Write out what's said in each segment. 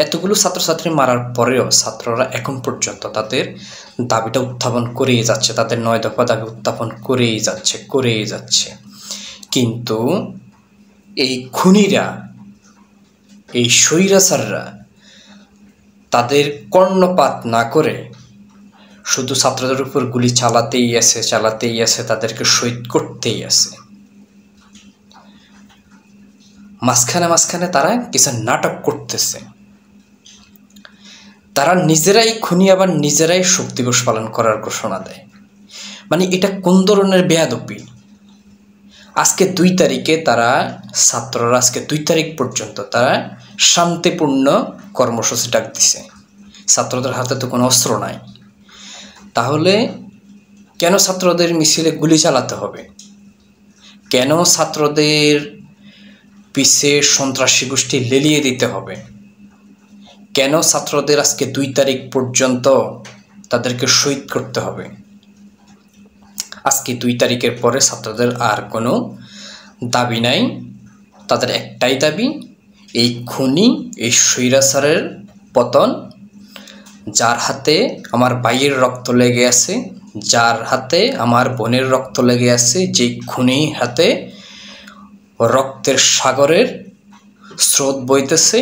এতগুলো ছাত্রছাত্রী মারার পরেও ছাত্ররা এখন পর্যন্ত তাদের দাবিটা উত্থাপন করেই যাচ্ছে, তাদের ৯ দফা দাবি উত্থাপন করেই যাচ্ছে। কিন্তু এই খুনিরা, এই স্বৈরাচাররা তাদের কর্ণপাত না করে শুধু ছাত্রদের উপর গুলি চালাতেই আছে, তাদেরকে শহীদ করতেই আছে। মাঝখানে তারা কিছু নাটক করতেছে। তারা নিজেরাই খুনি, আবার নিজেরাই শোক দিবস পালন করার ঘোষণা দেয়। মানে এটা কোন ধরনের বেয়াদবি? আজকে ২ তারিখে ছাত্ররা আজকে ২ তারিখ পর্যন্ত তারা শান্তিপূর্ণ কর্মসূচি ডাক দিছে। ছাত্রদের হাতে তো কোনো অস্ত্র নাই, তাহলে কেন ছাত্রদের মিছিলে গুলি চালাতে হবে? কেন ছাত্রদের পিছে সন্ত্রাসী গোষ্ঠী লেলিয়ে দিতে হবে? কেন ছাত্রদের আজকে ২ তারিখ পর্যন্ত তাদেরকে শহীদ করতে হবে? আজকে ২ তারিখের পরে ছাত্রদের আর কোনো দাবি নাই। তাদের একটাই দাবি, এই খুনি, এই স্বৈরাচারের পতন। যার হাতে আমার ভাইয়ের রক্ত লেগে আছে, যার হাতে আমার বোনের রক্ত লেগে আছে, যে খুনি হাতে রক্তের সাগরের স্রোত বইতেছে,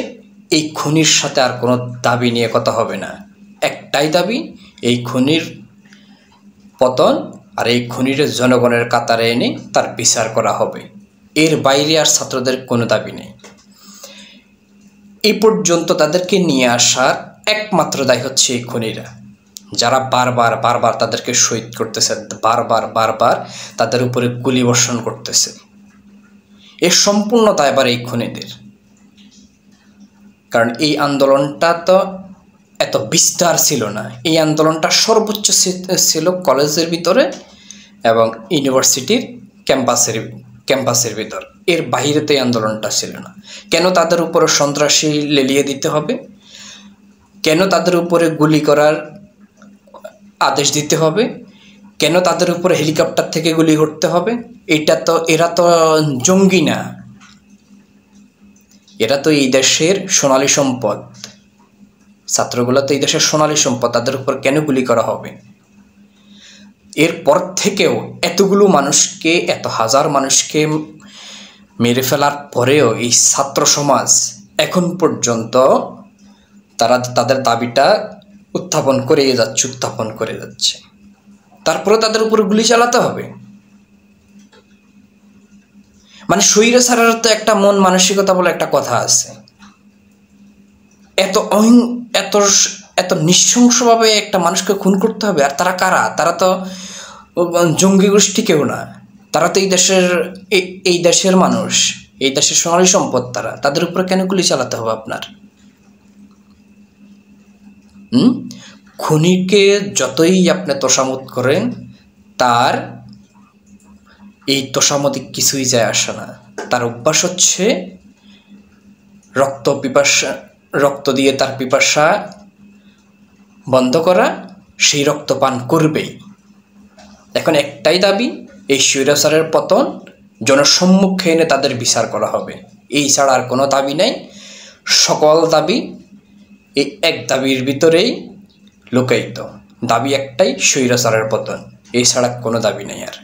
এই খুনির সাথে আর কোনো দাবি নিয়ে কথা হবে না। একটাই দাবি, এই খুনির পতন, আর এই খুনির জনগণের কাতারে এনে তার বিচার করা হবে। এর বাইরে আর ছাত্রদের কোনো দাবি নেই। এই পর্যন্ত তাদেরকে নিয়ে আসার একমাত্র দায় হচ্ছে এই খুনিরা, যারা বারবার তাদেরকে শহীদ করতেছে, বারবার তাদের উপরে গুলি বর্ষণ করতেছে। এর সম্পূর্ণ দায়ভার এই খুনিদের। কারণ এই আন্দোলনটা তো এত বিস্তার ছিল না। এই আন্দোলনটা সর্বোচ্চ ছিল কলেজের ভিতরে এবং ইউনিভার্সিটির ক্যাম্পাসের ভিতর। এর বাইরে তো এই আন্দোলনটা ছিল না। কেন তাদের উপরে সন্ত্রাসী লেলিয়ে দিতে হবে? কেন তাদের উপরে গুলি করার আদেশ দিতে হবে? কেন তাদের উপরে হেলিকপ্টার থেকে গুলি করতে হবে? এরা তো জঙ্গি না, এরা তো এই দেশের সোনালী সম্পদ। ছাত্রগুলো তো এই দেশের সোনালী সম্পদ, তাদের উপর কেন গুলি করা হবে? এরপর থেকেও এতগুলো মানুষকে, এত হাজার মানুষকে মেরে ফেলার পরেও এই ছাত্র সমাজ এখন পর্যন্ত তারা তাদের দাবিটা উত্থাপন করে যাচ্ছে। তারপরে তাদের উপরে গুলি চালাতে হবে? মানে স্বৈরাচারের তো একটা মন মানসিকতা বলে একটা কথা আছে। এত নৃশংসভাবে একটা মানুষকে খুন করতে হবে? আর তারা কারা? তারা তো জঙ্গি গোষ্ঠী কেউ না, তারা তো এই দেশের মানুষ, এই দেশের সোনালী সম্পদ। তাদের উপরে কেন গুলি চালাতে হবে আপনার? খুনিকে যতই আপনি তোষামোদ করেন, তার এই তোষামোদে কিছুই যায় আসে না। তার অভ্যাস হচ্ছে রক্ত দিয়ে তার পিপাসা বন্ধ করা, সেই রক্ত পান করবেই। এখন একটাই দাবি, এই স্বৈরাচারের পতন, জনসম্মুখে এনে তাদের বিচার করা হবে। এই ছাড়া আর কোনো দাবি নাই। সকল দাবি এই এক দাবির ভিতরেই লুকায়িত। দাবি একটাই, স্বৈরাচারের পতন। এই ছাড়া কোনো দাবি নেই আর।